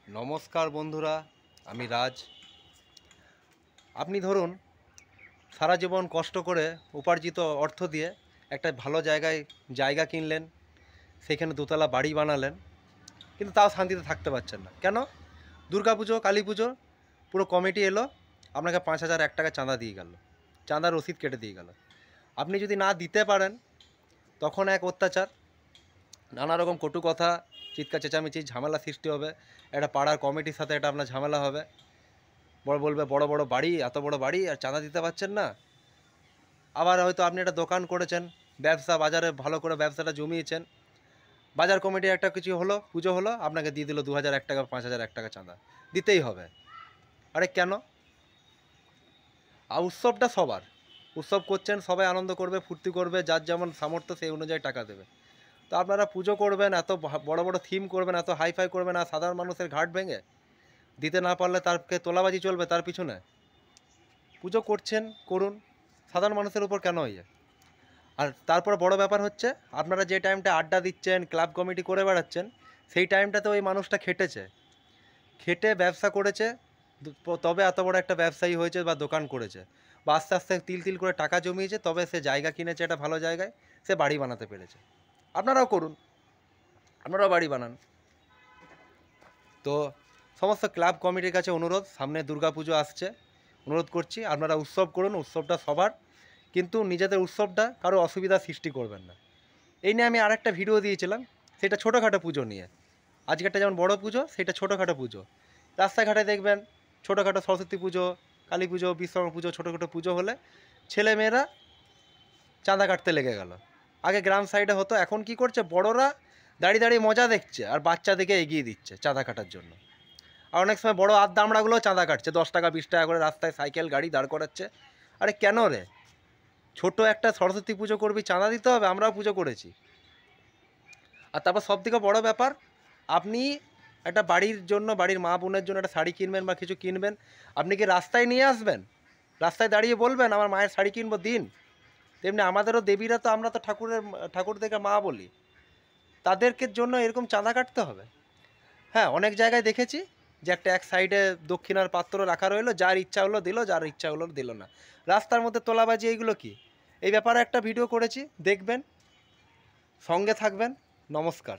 নমস্কার বন্ধুরা, আমি রাজ। আপনি ধরুন সারা জীবন কষ্ট করে উপার্জিত অর্থ দিয়ে একটা ভালো জায়গা কিনলেন, সেখানে দোতলা বাড়ি বানালেন, কিন্তু তাও শান্তিতে থাকতে পারছেন না। কেন? দুর্গাপুজো, কালী পুজো পুরো কমিটি এলো, আপনাকে 5,001 টাকা চাঁদা দিয়ে গেল, চাঁদার রসিদ কেটে দিয়ে গেল। আপনি যদি না দিতে পারেন তখন এক অত্যাচার, নানা রকম কটু কথা, চিৎকার চেঁচামেচি, ঝামেলা সৃষ্টি হবে। একটা পাড়ার কমিটির সাথে এটা আপনার ঝামেলা হবে। বলবে বড় বড় বাড়ি, এত বড় বাড়ি আর চাঁদা দিতে পারছেন না। আবার হয়তো আপনি একটা দোকান করেছেন, ব্যবসা, বাজারে ভালো করে ব্যবসাটা জমিয়েছেন, বাজার কমিটি একটা কিছু হলো, পুজো হলো, আপনাকে দিয়ে দিল 2,001 টাকা, 5,001 টাকা চাঁদা দিতেই হবে। আরে কেন? আর উৎসবটা সবার, উৎসব করছেন, সবাই আনন্দ করবে, ফুর্তি করবে, যার যেমন সামর্থ্য সেই অনুযায়ী টাকা দেবে। তো আপনারা পুজো করবেন, এত বড় বড় থিম করবেন, এত হাইফাই করবেন, আর সাধারণ মানুষের ঘাট ভেঙে দিতে না পারলে তারকে তোলাবাজি চলবে তার পিছনে। পুজো করছেন, করুন, সাধারণ মানুষের উপর কেন হয়ে যায়? আর তারপর বড় ব্যাপার হচ্ছে, আপনারা যে টাইমটা আড্ডা দিচ্ছেন, ক্লাব কমিটি করে বেড়াচ্ছেন, সেই টাইমটাতে ওই মানুষটা খেটে ব্যবসা করেছে, তবে এত বড় একটা ব্যবসায়ী হয়েছে বা দোকান করেছে, বা আস্তে আস্তে তিল তিল করে টাকা জমিয়েছে, তবে সে জায়গা কিনেছে একটা ভালো জায়গায়, সে বাড়ি বানাতে পেরেছে। আপনারাও করুন, আপনারাও বাড়ি বানান। তো সমস্ত ক্লাব কমিটির কাছে অনুরোধ, সামনে দুর্গাপুজো আসছে, অনুরোধ করছি আপনারা উৎসব করুন, উৎসবটা সবার, কিন্তু নিজেদের উৎসবটা কারো অসুবিধা সৃষ্টি করবেন না। এই নিয়ে আমি আরেকটা ভিডিও দিয়েছিলাম, সেটা ছোটোখাটো পুজো নিয়ে। আজকেরটা যেমন বড় পুজো, সেটা ছোটোখাটো পুজো। রাস্তাঘাটে দেখবেন ছোটোখাটো সরস্বতী পুজো, কালী পুজো, বিশ্বকর্মা পুজো, ছোটোখাটো পুজো হলে ছেলেমেয়েরা চাঁদা কাটতে লেগে গেল। আগে গ্রাম সাইডে হতো, এখন কি করছে, বড়রা দাঁড়িয়ে দাঁড়িয়ে মজা দেখছে আর বাচ্চাদেরকে এগিয়ে দিচ্ছে চাঁদা কাটার জন্য। আর অনেক সময় বড় আদ্দামড়াগুলো চাঁদা কাটছে, 10 টাকা 20 টাকা করে রাস্তায় সাইকেল গাড়ি দাঁড় করাচ্ছে। আরে কেন রে? ছোট একটা সরস্বতী পুজো করবি, চাঁদা দিতে হবে? আমরাও পুজো করেছি। আর তারপর সবথেকে বড় ব্যাপার, আপনি একটা বাড়ির জন্য, বাড়ির মা বোনের জন্য একটা শাড়ি কিনবেন বা কিছু কিনবেন, আপনি কি রাস্তায় নিয়ে আসবেন, রাস্তায় দাঁড়িয়ে বলবেন আমার মায়ের শাড়ি কিনবো দিন? তেমনি আমাদেরও দেবীরা, তো আমরা তো ঠাকুরদেরকে মা বলি, তাদেরকে জন্য এরকম চাঁদা কাটতে হবে? হ্যাঁ, অনেক জায়গায় দেখেছি যে এক সাইডে দক্ষিণার পাত্র রাখা রইলো, যার ইচ্ছা হলো দিল, যার ইচ্ছা হলো দিল না। রাস্তার মধ্যে তোলাবাজি, এইগুলো কি? এই ব্যাপারে একটা ভিডিও করেছি, দেখবেন, সঙ্গে থাকবেন। নমস্কার।